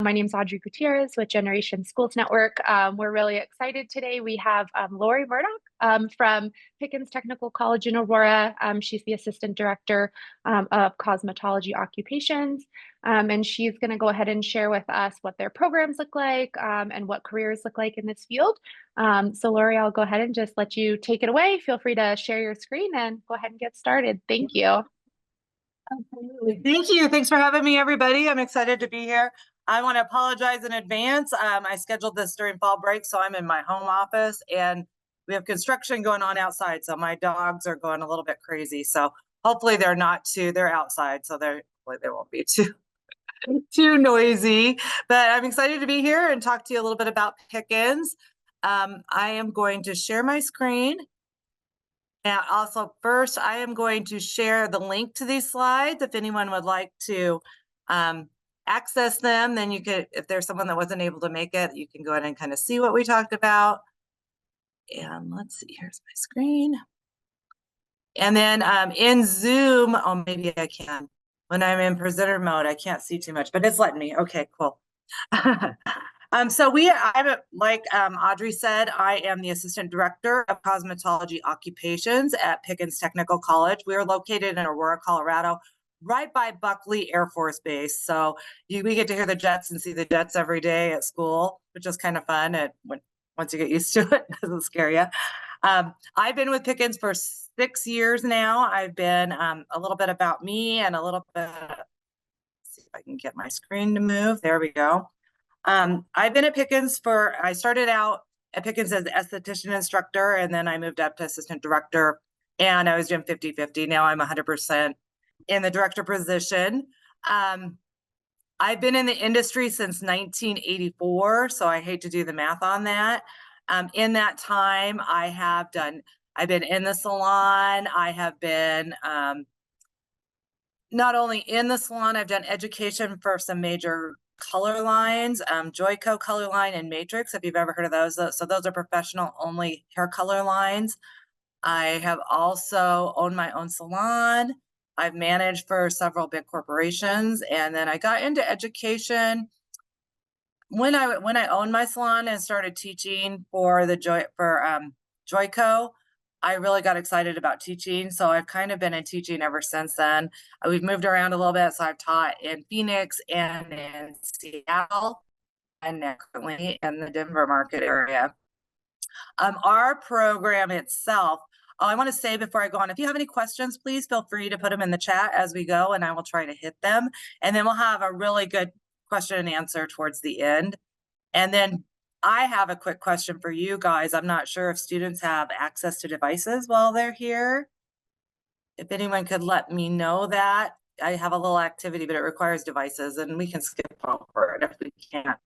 My name is Audrey Gutierrez with Generation Schools Network. We're really excited today. We have Laurie Murdoch from Pickens Technical College in Aurora. She's the Assistant Director of Cosmetology Occupations. And she's going to go ahead and share with us what their programs look like and what careers look like in this field. So Laurie, I'll go ahead and just let you take it away. Feel free to share your screen and go ahead and get started. Thank you. Absolutely. Thank you. Thanks for having me, everybody. I'm excited to be here. I want to apologize in advance. I scheduled this during fall break, so I'm in my home office and we have construction going on outside. So my dogs are going a little bit crazy. So hopefully they're outside. So hopefully they won't be too noisy, but I'm excited to be here and talk to you a little bit about Pickens. I am going to share my screen. And also first, I am going to share the link to these slides. If anyone would like to access them, then you could, if there's someone that wasn't able to make it, you can go ahead and kind of see what we talked about. And let's see, here's my screen. And then in Zoom, oh, maybe I can. When I'm in presenter mode, I can't see too much, but it's letting me. Okay, cool. So I'm like Audrey said, I am the Assistant Director of Cosmetology Occupations at Pickens Technical College. We are located in Aurora, Colorado, right by Buckley Air Force Base. So we get to hear the jets and see the jets every day at school, which is kind of fun. Once you get used to it, it doesn't scare you. I've been with Pickens for 6 years now. I've been a little bit about me and a little bit, let's see if I can get my screen to move. There we go. I've been at Pickens I started out at Pickens as an esthetician instructor, and then I moved up to assistant director, and I was doing 50-50. Now I'm 100% in the director position. I've been in the industry since 1984, so I hate to do the math on that. In that time, I've been in the salon. I have been not only in the salon, I've done education for some major color lines, Joico color line and Matrix, if you've ever heard of those. So those are professional only hair color lines. I have also owned my own salon. I've managed for several big corporations, and then I got into education when I owned my salon and started teaching for Joico. I really got excited about teaching, so I've kind of been in teaching ever since then. We've moved around a little bit, so I've taught in Phoenix and in Seattle, and now currently in the Denver market area. Our program itself, I want to say before I go on, if you have any questions, please feel free to put them in the chat as we go, and I will try to hit them. And then we'll have a really good question and answer towards the end. And then I have a quick question for you guys. I'm not sure if students have access to devices while they're here. If anyone could let me know that. I have a little activity, but it requires devices, and we can skip over it if we can't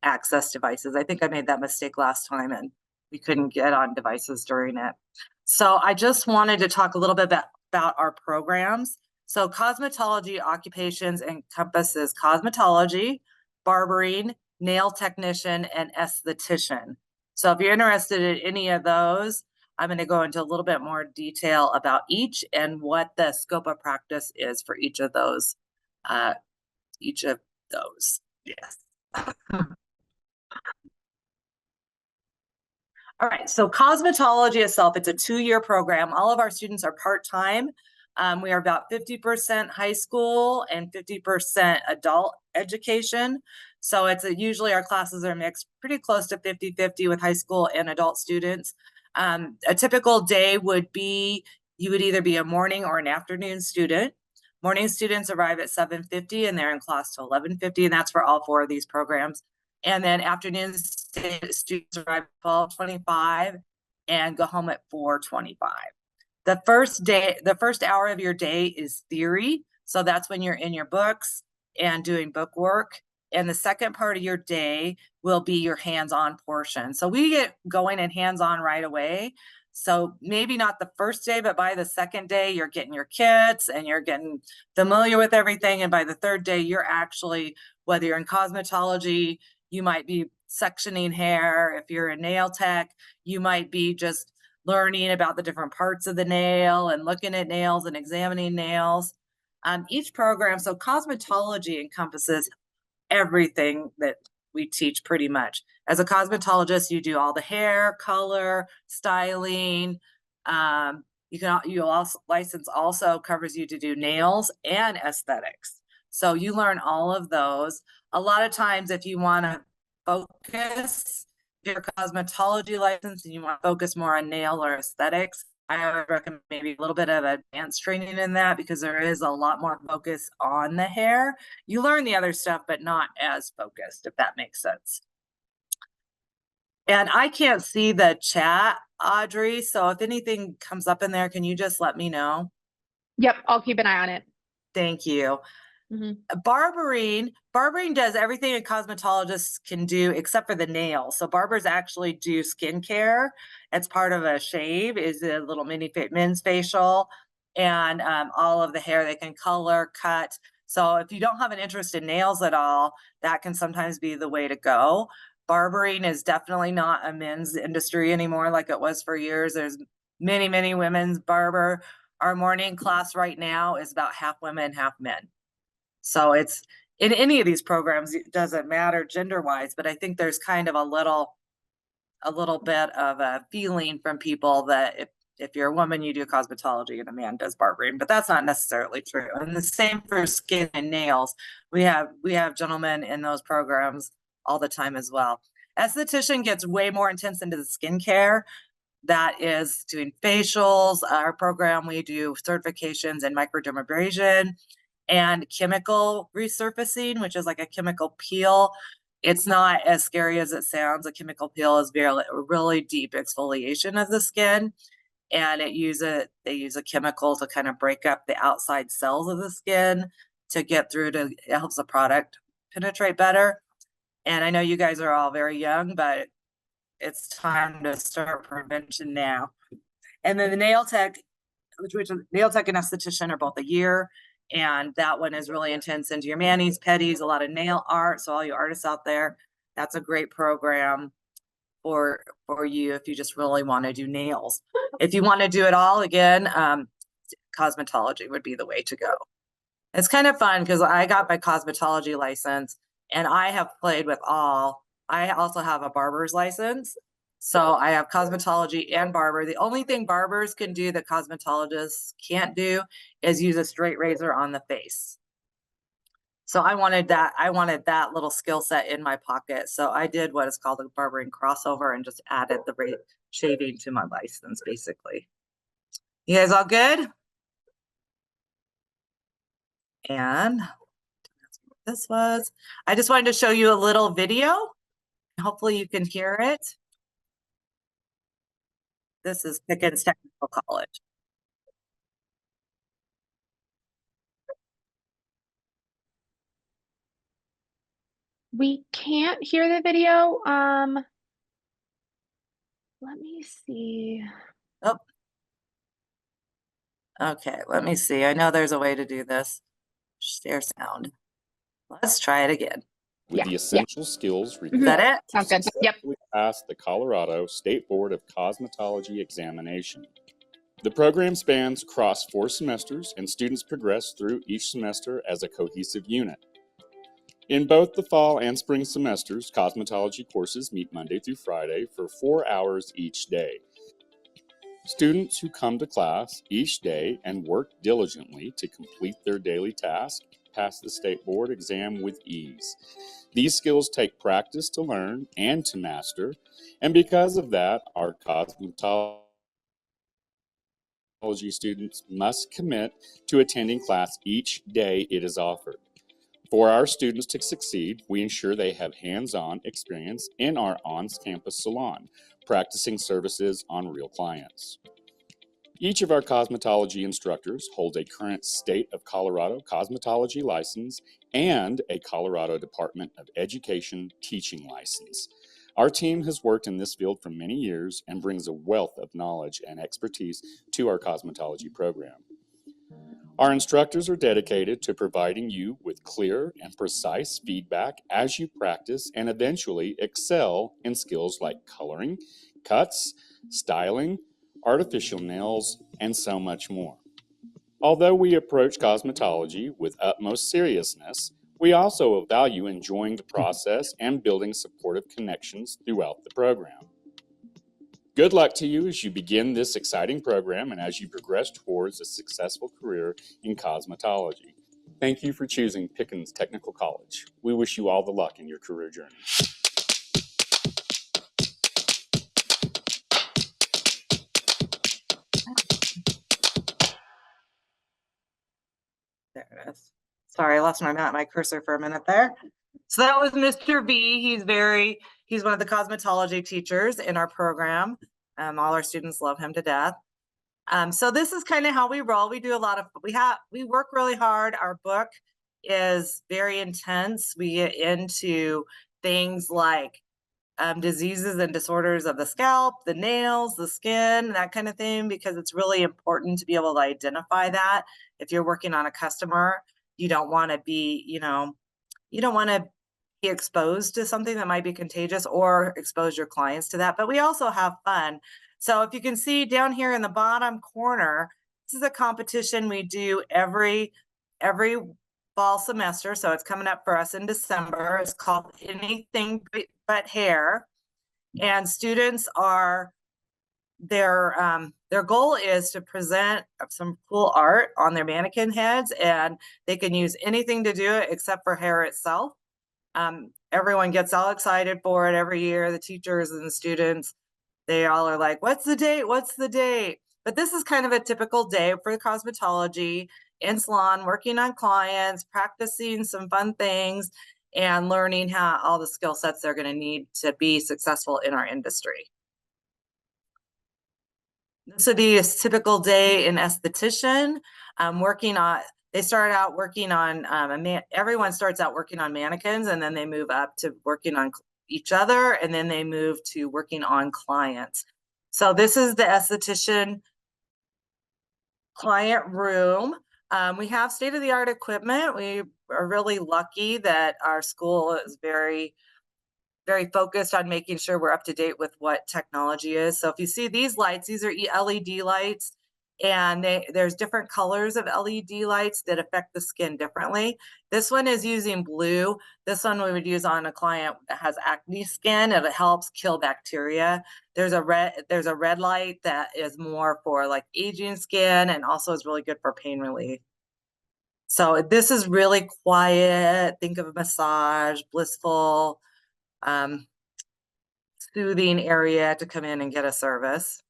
access devices. I think I made that mistake last time, and we couldn't get on devices during it. So I just wanted to talk a little bit about our programs. So Cosmetology Occupations encompasses cosmetology, barbering, nail technician, and esthetician. So if you're interested in any of those, I'm going to go into a little bit more detail about each and what the scope of practice is for each of those. Yes. All right, so cosmetology itself, it's a 2-year program. All of our students are part-time. We are about 50% high school and 50% adult education. So usually our classes are mixed pretty close to 50-50 with high school and adult students. A typical day would be, you would either be a morning or an afternoon student. Morning students arrive at 7:50 and they're in class till 11:50, and that's for all 4 of these programs. And then afternoon students arrive at 12:25 and go home at 4:25. The first hour of your day is theory. So that's when you're in your books and doing book work. And the second part of your day will be your hands-on portion. So we get going and hands-on right away. So maybe not the first day, but by the second day, you're getting your kits and you're getting familiar with everything. And by the third day, you're actually, whether you're in cosmetology, you might be sectioning hair. If you're a nail tech, you might be just learning about the different parts of the nail and looking at nails and examining nails. Each program, so cosmetology encompasses everything that we teach pretty much. As a cosmetologist, you do all the hair, color, styling. You also license also covers you to do nails and aesthetics. So you learn all of those. A lot of times, if you want to focus your cosmetology license and you want to focus more on nail or aesthetics, I would recommend maybe a little bit of advanced training in that, because there is a lot more focus on the hair. You learn the other stuff, but not as focused, if that makes sense. And I can't see the chat, Audrey, so if anything comes up in there, can you just let me know? Yep, I'll keep an eye on it. Thank you. Mhm. Barbering does everything a cosmetologist can do except for the nails. So barbers actually do skincare. It's part of a shave, is a little mini men's facial, and all of the hair they can color, cut. So if you don't have an interest in nails at all, that can sometimes be the way to go. Barbering is definitely not a men's industry anymore like it was for years. There's many women's barber. Our morning class right now is about half women, half men. So it's in any of these programs, it doesn't matter gender wise, but I think there's kind of a little bit of a feeling from people that if you're a woman, you do cosmetology and a man does barbering, but that's not necessarily true. And the same for skin and nails. We have gentlemen in those programs all the time as well. Esthetician gets way more intense into the skincare. That is doing facials. Our program, we do certifications in microdermabrasion and chemical resurfacing, which is like a chemical peel. It's not as scary as it sounds. A chemical peel is really deep exfoliation of the skin, and they use a chemical to kind of break up the outside cells of the skin to get through it helps the product penetrate better. And I know you guys are all very young, but it's time to start prevention now. And then the nail tech, which nail tech and esthetician are both a year. And that one is really intense into your manis, pedis, a lot of nail art. So all you artists out there, that's a great program for you if you just really want to do nails. If you want to do it all, again, cosmetology would be the way to go. It's kind of fun because I got my cosmetology license and I have played with all. I also have a barber's license. So I have cosmetology and barber. The only thing barbers can do that cosmetologists can't do is use a straight razor on the face. So I wanted that little skill set in my pocket. So I did what is called a barbering crossover and just added the shaving to my license, basically. You guys all good? And this was, I just wanted to show you a little video. Hopefully you can hear it. This is Pickens Technical College. We can't hear the video. Let me see. Oh. Okay, let me see. I know there's a way to do this. Share sound. Let's try it again. With the essential skills required Is that it? Sounds good. Yep. to pass the Colorado State Board of Cosmetology examination. The program spans across 4 semesters, and students progress through each semester as a cohesive unit. In both the fall and spring semesters, cosmetology courses meet Monday through Friday for 4 hours each day. Students who come to class each day and work diligently to complete their daily task pass the state board exam with ease. These skills take practice to learn and to master, and because of that, our cosmetology students must commit to attending class each day it is offered. For our students to succeed, we ensure they have hands-on experience in our on-campus salon, practicing services on real clients. Each of our cosmetology instructors holds a current State of Colorado cosmetology license and a Colorado Department of Education teaching license. Our team has worked in this field for many years and brings a wealth of knowledge and expertise to our cosmetology program. Our instructors are dedicated to providing you with clear and precise feedback as you practice and eventually excel in skills like coloring, cuts, styling, artificial nails, and so much more. Although we approach cosmetology with utmost seriousness, We also value enjoying the process and building supportive connections throughout the program. Good luck to you as you begin this exciting program and as you progress towards a successful career in cosmetology. Thank you for choosing Pickens Technical College. We wish you all the luck in your career journey. There it is. Sorry, I lost my cursor for a minute there. So that was Mr. B. He's one of the cosmetology teachers in our program. All our students love him to death. So this is kind of how we roll. We do a lot of, we work really hard. Our book is very intense. We get into things like diseases and disorders of the scalp, the nails, the skin, that kind of thing, because it's really important to be able to identify that. If you're working on a customer, you don't want to be, you don't want to be exposed to something that might be contagious or expose your clients to that. But we also have fun. So if you can see down here in the bottom corner, this is a competition we do every fall semester. So it's coming up for us in December. It's called Anything But Hair. And students are, their goal is to present some cool art on their mannequin heads, and they can use anything to do it except for hair itself. Everyone gets all excited for it every year. The teachers and the students, they all are like, what's the date? What's the date? But this is kind of a typical day for cosmetology in salon, working on clients, practicing some fun things, and learning how all the skill sets they're going to need to be successful in our industry. This would be a typical day in esthetician, working on, they start out working on, everyone starts out working on mannequins, and then they move up to working on each other, and then they move to working on clients. So this is the esthetician client room. We have state-of-the-art equipment. We are really lucky that our school is very focused on making sure we're up to date with what technology is. So if you see these lights, these are LED lights, and there's different colors of LED lights that affect the skin differently. This one is using blue. This one we would use on a client that has acne skin, and it helps kill bacteria. There's a red light that is more for like aging skin, and also is really good for pain relief. So this is really quiet. Think of a massage, blissful, soothing area to come in and get a service.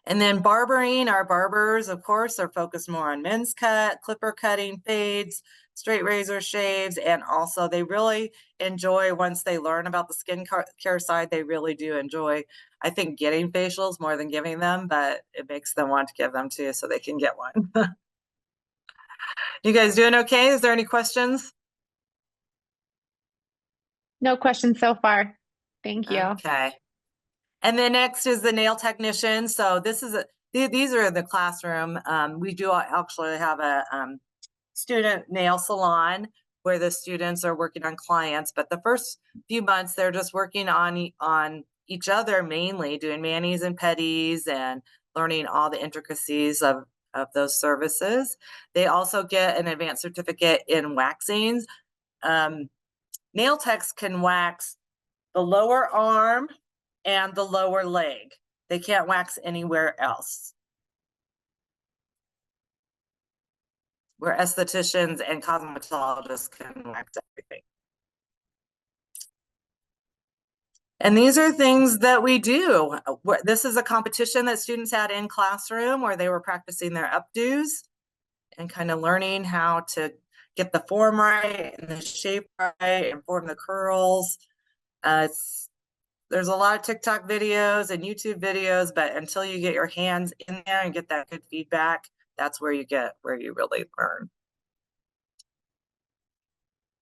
And then barbering, our barbers, of course, are focused more on men's cut, clipper cutting, fades, straight razor shaves, and also they really enjoy, once they learn about the skin care side, they really do enjoy, I think, getting facials more than giving them, but it makes them want to give them too so they can get one. You guys doing okay? Is there any questions? No questions so far. Thank you. Okay. And then next is the nail technician. So this is these are the classroom. We do actually have a student nail salon where the students are working on clients, but the first few months they're just working on each other, mainly doing manis and pedis and learning all the intricacies of those services. They also get an advanced certificate in waxings. Nail techs can wax the lower arm and the lower leg. They can't wax anywhere else. Where estheticians and cosmetologists can wax everything. And these are things that we do. This is a competition that students had in classroom where they were practicing their updos and kind of learning how to get the form right and the shape right and form the curls. There's a lot of TikTok videos and YouTube videos, but until you get your hands in there and get that good feedback, that's where you really learn.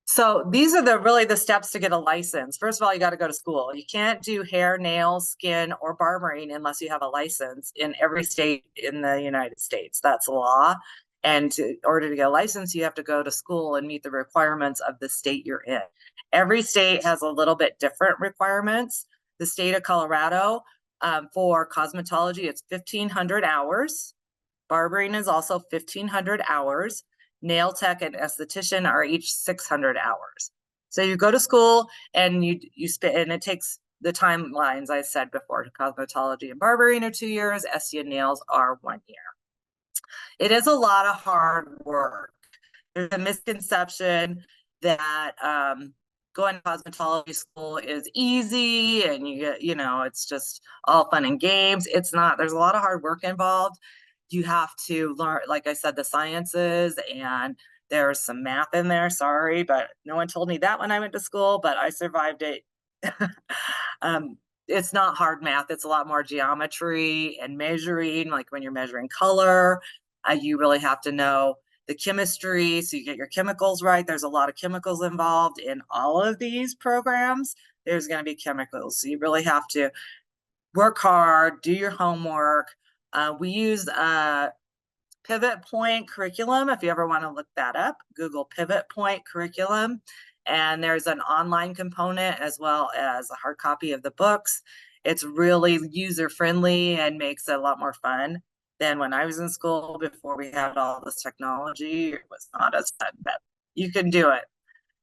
So these are really the steps to get a license. First of all, you got to go to school. You can't do hair, nails, skin, or barbering unless you have a license in every state in the United States. That's law. And in order to get a license, you have to go to school and meet the requirements of the state you're in. Every state has a little bit different requirements. The state of Colorado, for cosmetology, it's 1,500 hours. Barbering is also 1,500 hours. nail tech, and esthetician are each 600 hours. So you go to school and you spend, and it takes the timelines I said before. Cosmetology and barbering are 2 years, SE and nails are 1 year. It is a lot of hard work. There's a misconception that going to cosmetology school is easy and you get, it's just all fun and games. It's not. There's a lot of hard work involved. You have to learn, like I said, the sciences, and there's some math in there. Sorry, but no one told me that when I went to school, but I survived it. It's not hard math. It's a lot more geometry and measuring, like when you're measuring color. You really have to know the chemistry, so you get your chemicals right. There's a lot of chemicals involved in all of these programs. There's going to be chemicals, so you really have to work hard, do your homework. We use Pivot Point curriculum. If you ever want to look that up, Google Pivot Point curriculum. And there's an online component as well as a hard copy of the books. It's really user-friendly and makes it a lot more fun than when I was in school before we had all this technology. It was not as fun, but you can do it.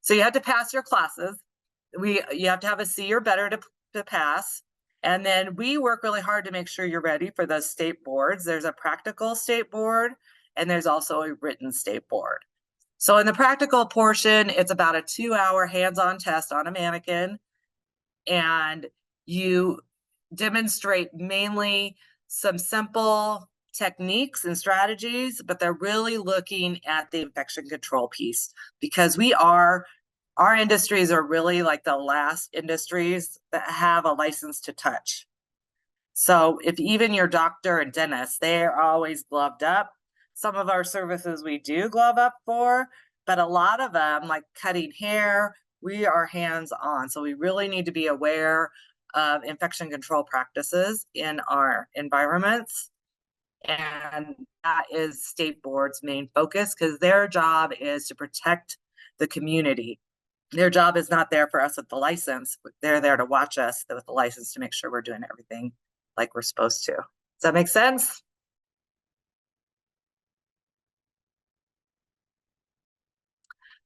So you have to pass your classes. You have to have a C or better to pass. And then we work really hard to make sure you're ready for those state boards. There's a practical state board, and there's also a written state board. So in the practical portion, it's about a 2-hour hands-on test on a mannequin, and you demonstrate mainly some simple techniques and strategies, but they're really looking at the infection control piece, because our industries are really like the last industries that have a license to touch. So if even your doctor and dentist, they're always gloved up. Some of our services we do glove up for, but a lot of them, like cutting hair, we are hands-on. So we really need to be aware of infection control practices in our environments. And that is state board's main focus, because their job is to protect the community. Their job is not there for us with the license. They're there to watch us with the license to make sure we're doing everything like we're supposed to. Does that make sense?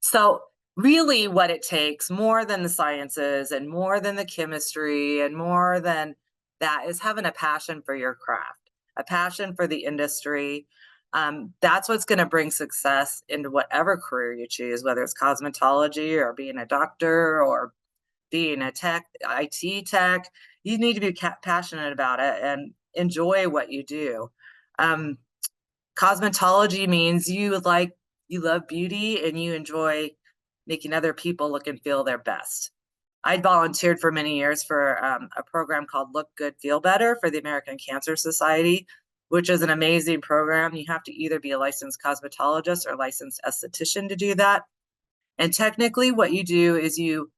So really what it takes, more than the sciences and more than the chemistry and more than that, is having a passion for your craft, a passion for the industry. That's what's going to bring success into whatever career you choose, whether it's cosmetology or being a doctor or being a tech, IT tech. You need to be passionate about it and enjoy what you do. Cosmetology means you love beauty and you enjoy making other people look and feel their best. I volunteered for many years for a program called Look Good, Feel Better for the American Cancer Society, which is an amazing program. You have to either be a licensed cosmetologist or licensed esthetician to do that. And technically what you do is you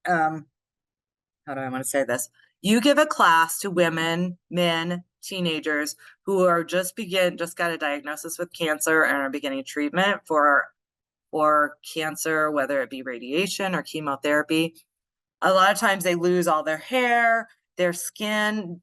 how do I want to say this? You give a class to women, men, teenagers who are just got a diagnosis with cancer and are beginning treatment for cancer, whether it be radiation or chemotherapy. A lot of times they lose all their hair, their skin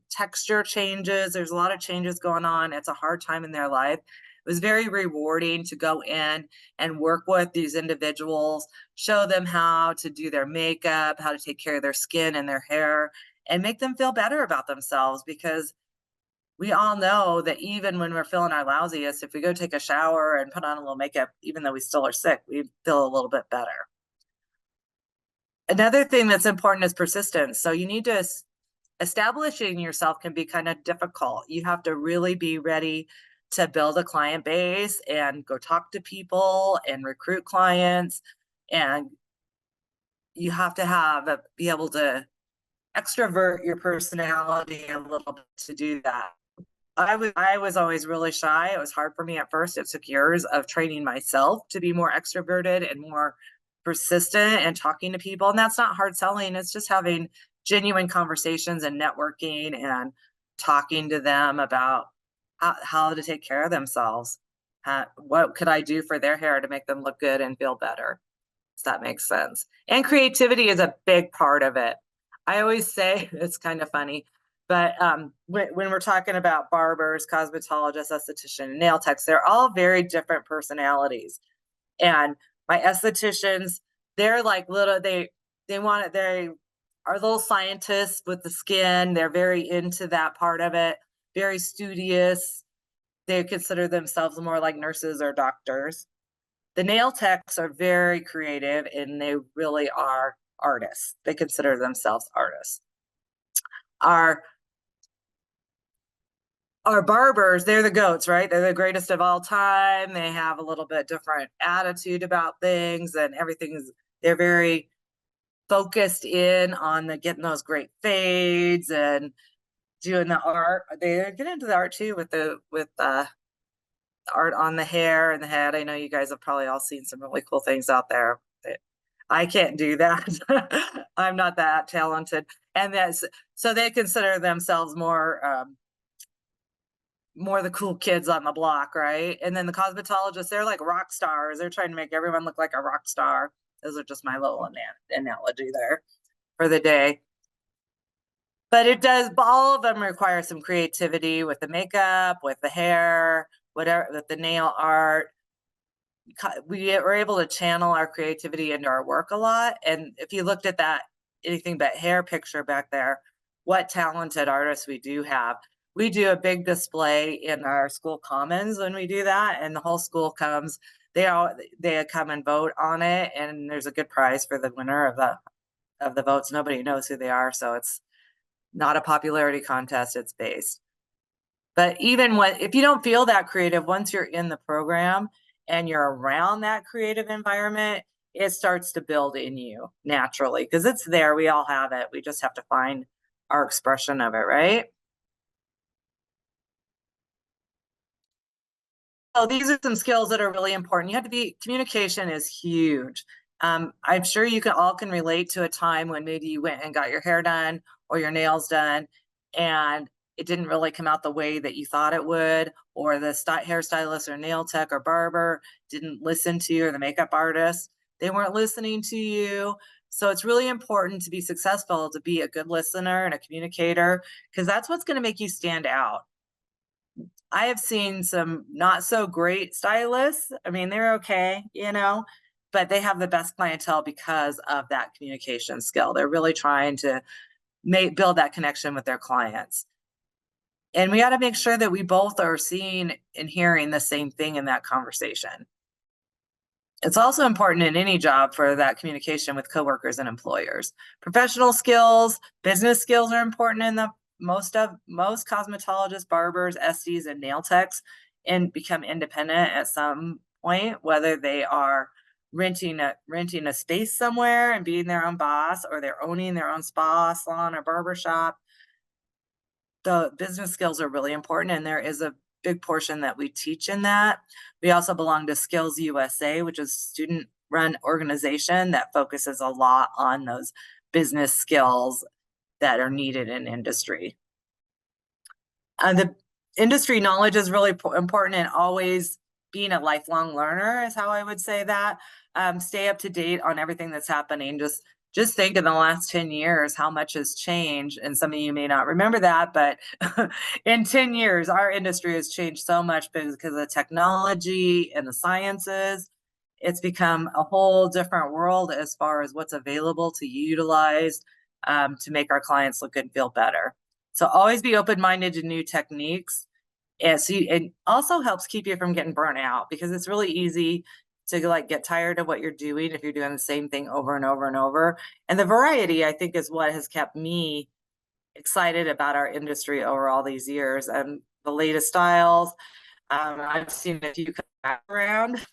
texture changes. There's a lot of changes going on. It's a hard time in their life. It was very rewarding to go in and work with these individuals, show them how to do their makeup, how to take care of their skin and their hair, and make them feel better about themselves, because we all know that even when we're feeling our lousiest, if we go take a shower and put on a little makeup, even though we still are sick, we feel a little bit better. Another thing that's important is persistence. So you need to, establishing yourself can be kind of difficult. You have to really be ready to build a client base and go talk to people and recruit clients. And you have to be able to extrovert your personality a little bit to do that. I was always really shy. It was hard for me at first. It took years of training myself to be more extroverted and more persistent and talking to people. And that's not hard selling. It's just having genuine conversations and networking and talking to them about how to take care of themselves. What could I do for their hair to make them look good and feel better? Does that make sense? And creativity is a big part of it. I always say, it's kind of funny, But when we're talking about barbers, cosmetologists, esthetician, nail techs, they're all very different personalities. And my estheticians, they're like little, they want it, they are little scientists with the skin. They're very into that part of it, very studious. They consider themselves more like nurses or doctors. The nail techs are very creative and they really are artists. They consider themselves artists. Our barbers, they're the goats, right? They're the greatest of all time. They have a little bit different attitude about things and everything's, they're very focused in on the getting those great fades and doing the art. They get into the art too with the art on the hair and the head. I know you guys have probably all seen some really cool things out there. I can't do that. I'm not that talented. And so they consider themselves more the cool kids on the block, right? And then the cosmetologists, they're like rock stars. They're trying to make everyone look like a rock star. Those are just my little analogy there for the day. But it does, all of them require some creativity with the makeup, with the hair, whatever, with the nail art. We were able to channel our creativity into our work a lot. And if you looked at that anything but hair picture back there, what talented artists we do have. We do a big display in our school commons when we do that, and the whole school comes. They come and vote on it, and there's a good prize for the winner of the votes. Nobody knows who they are, so it's not a popularity contest. It's based. But even if you don't feel that creative, once you're in the program and you're around that creative environment, it starts to build in you naturally because it's there. We all have it. We just have to find our expression of it, right? So these are some skills that are really important. Communication is huge. I'm sure you all can relate to a time when maybe you went and got your hair done or your nails done and it didn't really come out the way that you thought it would, or the hairstylist or nail tech or barber didn't listen to you, or the makeup artist, they weren't listening to you. So it's really important to be successful, to be a good listener and a communicator, because that's what's going to make you stand out. I have seen some not so great stylists. I mean, they're okay, but they have the best clientele because of that communication skill. They're really trying to build that connection with their clients. And we got to make sure that we both are seeing and hearing the same thing in that conversation. It's also important in any job for that communication with coworkers and employers. Professional skills, business skills are important in the most cosmetologists, barbers, esties, and nail techs and become independent at some point, whether they are renting a space somewhere and being their own boss, or they're owning their own spa, salon, or barber shop. The business skills are really important, and there is a big portion that we teach in that. We also belong to Skills USA, which is a student-run organization that focuses a lot on those business skills that are needed in industry. The industry knowledge is really important, and always being a lifelong learner is how I would say that. Stay up to date on everything that's happening. Just think in the last 10 years how much has changed, and some of you may not remember that, but in 10 years our industry has changed so much because of the technology and the sciences. It's become a whole different world as far as what's available to utilize to make our clients look and feel better. So always be open-minded to new techniques. It also helps keep you from getting burnt out, because it's really easy to get tired of what you're doing if you're doing the same thing over and over and over. And the variety, I think, is what has kept me excited about our industry over all these years. And the latest styles, I've seen a few come back around,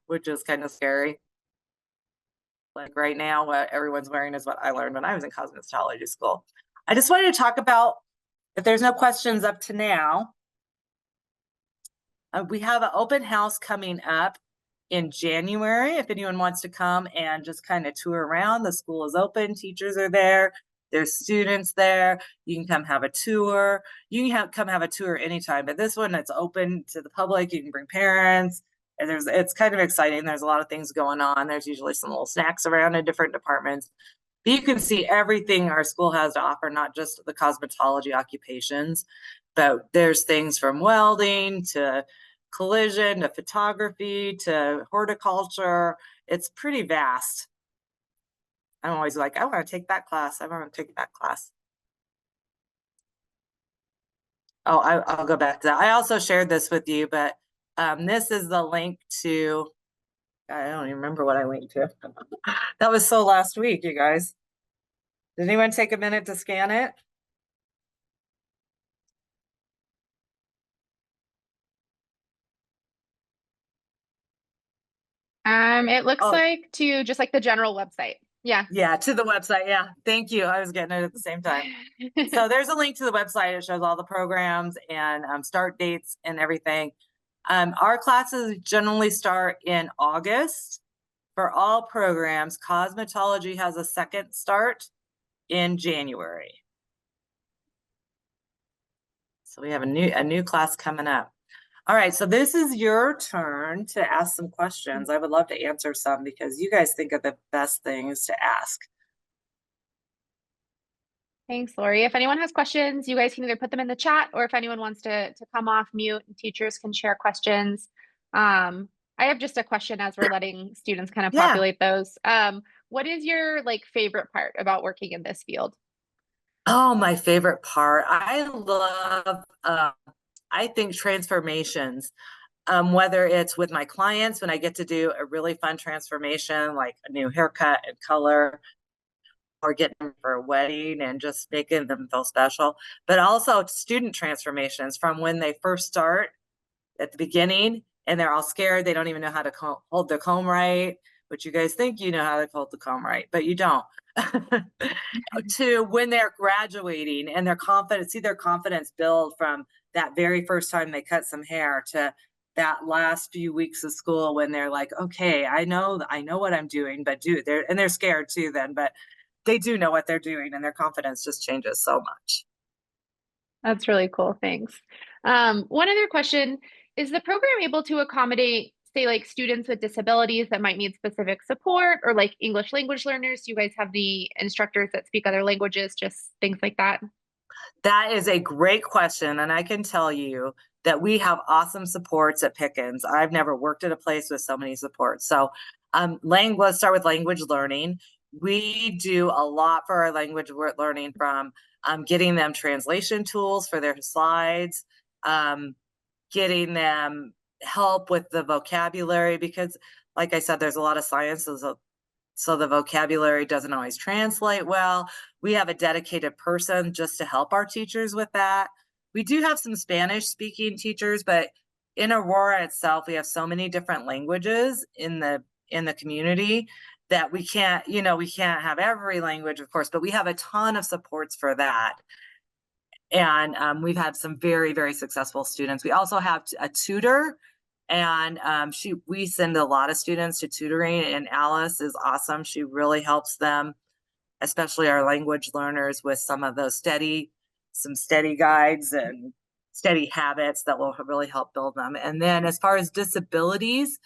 which is kind of scary. Like right now, what everyone's wearing is what I learned when I was in cosmetology school. I just wanted to talk about, if there's no questions up to now, we have an open house coming up in January. If anyone wants to come and just kind of tour around, the school is open, teachers are there, there's students there. You can come have a tour. You can come have a tour anytime, but this one, it's open to the public. You can bring parents, and it's kind of exciting. There's a lot of things going on. There's usually some little snacks around in different departments. But you can see everything our school has to offer, not just the cosmetology occupations, but there's things from welding to collision to photography to horticulture. It's pretty vast. I'm always like, I want to take that class. I want to take that class. Oh, I'll go back to that. I also shared this with you, but this is the link to, I don't even remember what I linked to. That was so last week, you guys. Did anyone take a minute to scan it? It looks like to just like the general website. Yeah. Yeah, to the website. Yeah. Thank you. I was getting it at the same time. So there's a link to the website. It shows all the programs and start dates and everything. Our classes generally start in August for all programs. Cosmetology has a second start in January. So we have a new class coming up. All right, so this is your turn to ask some questions. I would love to answer some because you guys think of the best things to ask. Thanks, Laurie. If anyone has questions, you guys can either put them in the chat, or if anyone wants to come off mute, teachers can share questions. I have just a question as we're letting students kind of populate those. What is your like favorite part about working in this field? Oh, my favorite part. I love, I think transformations, whether it's with my clients when I get to do a really fun transformation, like a new haircut and color, or getting them for a wedding and just making them feel special, but also student transformations from when they first start at the beginning and they're all scared. They don't even know how to hold their comb right, but you guys think you know how to hold the comb right, but you don't. To when they're graduating and their confidence, see their confidence build from that very first time they cut some hair to that last few weeks of school when they're like, okay, I know what I'm doing, but they're scared too then, but they do know what they're doing and their confidence just changes so much. That's really cool. Thanks. One other question, is the program able to accommodate, say, like students with disabilities that might need specific support, or like English language learners? Do you guys have the instructors that speak other languages, just things like that? That is a great question. And I can tell you that we have awesome supports at Pickens. I've never worked at a place with so many supports. So let's start with language learning. We do a lot for our language learning, from getting them translation tools for their slides, getting them help with the vocabulary, because like I said, there's a lot of sciences, so the vocabulary doesn't always translate well. We have a dedicated person just to help our teachers with that. We do have some Spanish speaking teachers, but in Aurora itself, we have so many different languages in the community that we can't have every language, of course, but we have a ton of supports for that. And we've had some very, very successful students. We also have a tutor, and we send a lot of students to tutoring, and Alice is awesome. She really helps them, especially our language learners, with some of those steady guides and steady habits that will really help build them. And then as far as disabilities,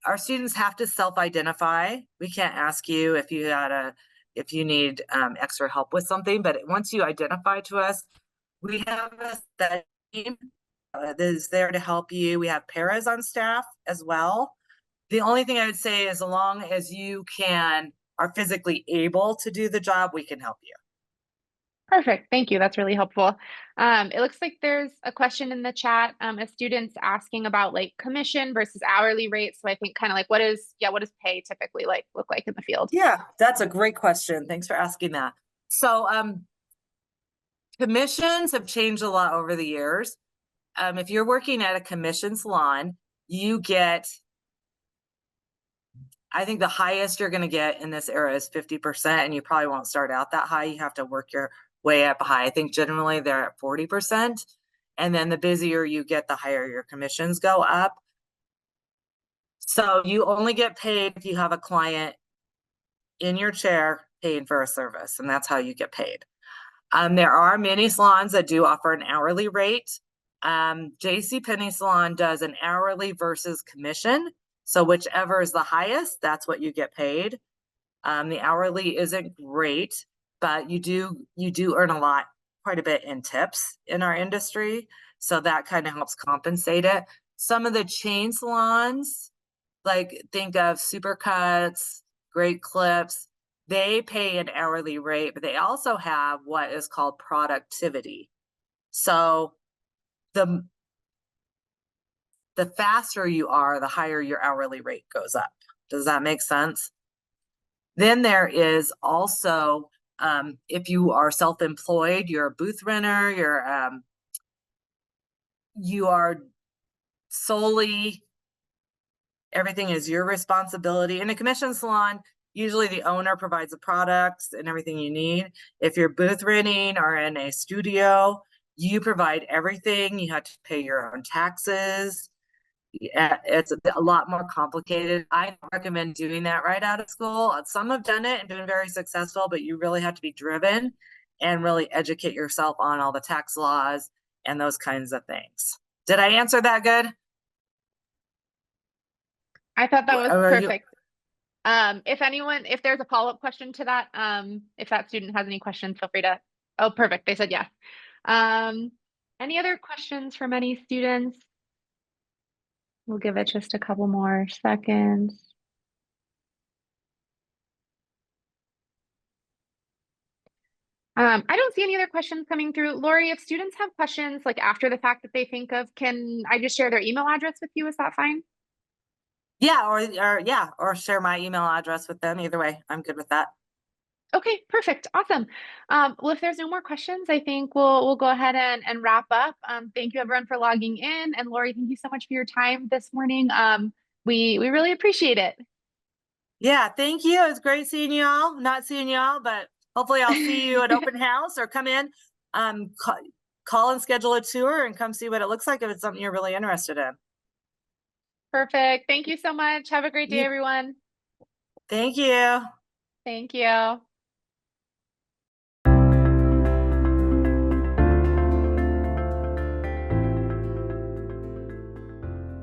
our students have to self-identify. We can't ask you if you need extra help with something, but once you identify to us, we have a study team that is there to help you. We have paras on staff as well. The only thing I would say is, as long as you are physically able to do the job, we can help you. Perfect. Thank you. That's really helpful. It looks like there's a question in the chat, a student's asking about like commission versus hourly rates. So I think kind of like what does pay typically look like in the field? Yeah, that's a great question. Thanks for asking that. So commissions have changed a lot over the years. If you're working at a commission salon, you get, I think the highest you're going to get in this era is 50%, and you probably won't start out that high. You have to work your way up high. I think generally they're at 40%, and then the busier you get, the higher your commissions go up. So you only get paid if you have a client in your chair paying for a service, and that's how you get paid. There are many salons that do offer an hourly rate. JCPenney Salon does an hourly versus commission. So whichever is the highest, that's what you get paid. The hourly isn't great, but you do earn quite a bit in tips in our industry. So that kind of helps compensate it. Some of the chain salons, like think of Supercuts, Great Clips, they pay an hourly rate, but they also have what is called productivity. So the faster you are, the higher your hourly rate goes up. Does that make sense? Then there is also, if you are self-employed, you're a booth renter, you are solely, everything is your responsibility. In a commission salon, usually the owner provides the products and everything you need. If you're booth renting or in a studio, you provide everything. You have to pay your own taxes. It's a lot more complicated. I don't recommend doing that right out of school. Some have done it and been very successful, but you really have to be driven and really educate yourself on all the tax laws and those kinds of things. Did I answer that good? I thought that was Are you- perfect. If there's a follow-up question to that, if that student has any questions, feel free to, oh, perfect. They said yes. Any other questions from any students? We'll give it just a couple more seconds. I don't see any other questions coming through. Laurie, if students have questions like after the fact that they think of, can I just share their email address with you? Is that fine? Yeah, or share my email address with them. Either way, I'm good with that. Okay, perfect. Awesome. Well, if there's no more questions, I think we'll go ahead and wrap up. Thank you everyone for logging in. And Laurie, thank you so much for your time this morning. We really appreciate it. Yeah, thank you. It was great seeing you all. Not seeing you all, but hopefully I'll see you at open house or come in. Call and schedule a tour and come see what it looks like if it's something you're really interested in. Perfect. Thank you so much. Have a great day, everyone. Thank you. Thank you.